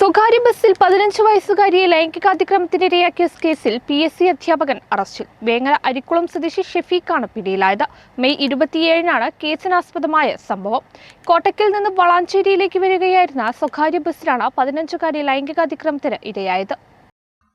സ്വകാര്യ ബസ്സിൽ 15 വയസ്സുകാരിയെ ലൈംഗികാതിക്രമത്തിനിരയാക്കിയ കേസിൽ PSC അധ്യാപകൻ അറസ്റ്റിൽ. വേങ്ങര അരിക്കുളം സ്വദേശി ഷെഫീഖാണ് പിടിയിലായത്. മെയ് 27-നാണ് കേസിനാസ്പദമായ സംഭവം. കോട്ടക്കൽ നിന്ന് വളാഞ്ചേരിയിലേക്ക് വരികയായിരുന്ന സ്വകാര്യ ബസ്സിലാണ് 15-കാരി ലൈംഗികാതിക്രമത്തിന് ഇരയായത്.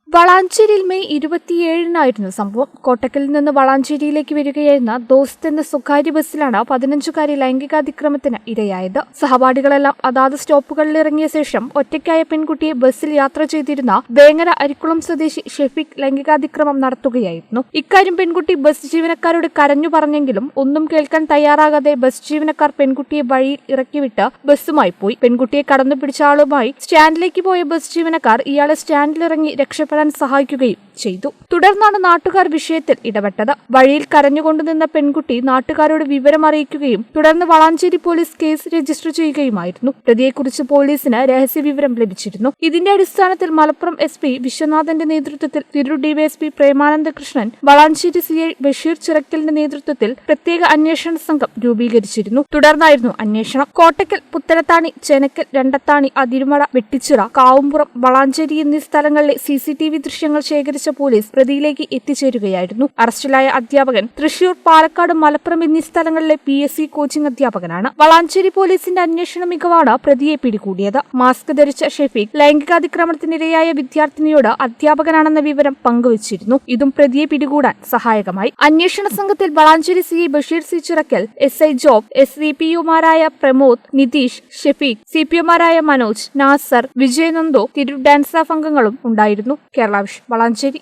വളാഞ്ചേരിയിൽ മെയ് 27-നായിരുന്നു സംഭവം. കോട്ടക്കലിൽ നിന്ന് വളാഞ്ചേരിയിലേക്ക് വരികയായിരുന്ന ദോസ്ത് എന്ന സ്വകാര്യ ബസ്സിലാണ് 15-കാരി ലൈംഗികാതിക്രമത്തിന് ഇരയായത്. സഹപാഠികളെല്ലാം അതാത് സ്റ്റോപ്പുകളിൽ ഇറങ്ങിയ ശേഷം ഒറ്റയ്ക്കായ പെൺകുട്ടിയെ ബസ്സിൽ യാത്ര ചെയ്തിരുന്ന വേങ്ങര അരിക്കുളം സ്വദേശി ഷെഫീഖ് ലൈംഗികാതിക്രമം നടത്തുകയായിരുന്നു. ഇക്കാര്യം പെൺകുട്ടി ബസ് ജീവനക്കാരോട് കരഞ്ഞു പറഞ്ഞെങ്കിലും ഒന്നും കേൾക്കാൻ തയ്യാറാകാതെ ബസ് ജീവനക്കാർ പെൺകുട്ടിയെ വഴിയിൽ ഇറക്കിവിട്ട് ബസ്സുമായി പോയി. പെൺകുട്ടിയെ കടന്നുപിടിച്ച ആളുമായി സ്റ്റാൻഡിലേക്ക് പോയ ബസ് ജീവനക്കാർ ഇയാളെ സ്റ്റാൻഡിലിറങ്ങി രക്ഷപ്പെടാൻ സഹായിക്കുകയും ചെയ്തു. തുടർന്നാണ് നാട്ടുകാർ വിഷയത്തിൽ ഇടപെട്ടത്. വഴിയിൽ കരഞ്ഞുകൊണ്ടുനിന്ന പെൺകുട്ടി നാട്ടുകാരോട് വിവരം അറിയിക്കുകയും തുടർന്ന് വളാഞ്ചേരി പോലീസ് കേസ് രജിസ്റ്റർ ചെയ്യുകയുമായിരുന്നു. പ്രതിയെക്കുറിച്ച് പോലീസിന് രഹസ്യ വിവരം ലഭിച്ചിരുന്നു. ഇതിന്റെ അടിസ്ഥാനത്തിൽ മലപ്പുറം SP വിശ്വനാഥന്റെ നേതൃത്വത്തിൽ തിരൂർ DYSP പ്രേമാനന്ദ കൃഷ്ണൻ, വളാഞ്ചേരി CI ബഷീർ ചിറക്കലിന്റെ നേതൃത്വത്തിൽ പ്രത്യേക അന്വേഷണ സംഘം രൂപീകരിച്ചിരുന്നു. തുടർന്നായിരുന്നു അന്വേഷണം. കോട്ടക്കൽ, പുത്തനത്താണി, ചെനക്കൽ, രണ്ടത്താണി, അതിരുമട, വെട്ടിച്ചിറ, കാവുംപുറം, വളാഞ്ചേരി എന്നീ സ്ഥലങ്ങളിലെ CCTV ദൃശ്യങ്ങൾ ശേഖരിച്ച പോലീസ് പ്രതിയിലേക്ക് എത്തിച്ചേരുകയായിരുന്നു. അറസ്റ്റിലായ അധ്യാപകൻ തൃശൂർ, പാലക്കാട്, മലപ്പുറം എന്നീ സ്ഥലങ്ങളിലെ PSC കോച്ചിംഗ് അധ്യാപകനാണ്. വളാഞ്ചേരി പോലീസിന്റെ അന്വേഷണ മികവാണ് പ്രതിയെ പിടികൂടിയത്. മാസ്ക് ധരിച്ച ഷെഫീഖ് ലൈംഗികാതിക്രമത്തിനിരയായ വിദ്യാർത്ഥിനിയോട് അധ്യാപകനാണെന്ന വിവരം പങ്കുവച്ചിരുന്നു. ഇതും പ്രതിയെ പിടികൂടാൻ സഹായകമായി. അന്വേഷണ സംഘത്തിൽ Valanchery CI Basheer C Chirakkal, SI Job, SVPUമാരായ പ്രമോദ്, നിതീഷ്, ഷെഫീഖ്, CPOമാരായ മനോജ്, നാസർ, വിജയനന്ദോ, തിരൂർ ഡാൻസ് സ്റ്റാഫ് അംഗങ്ങളും ഉണ്ടായിരുന്നു. കേരള വിഷൻ, വളാഞ്ചേരി.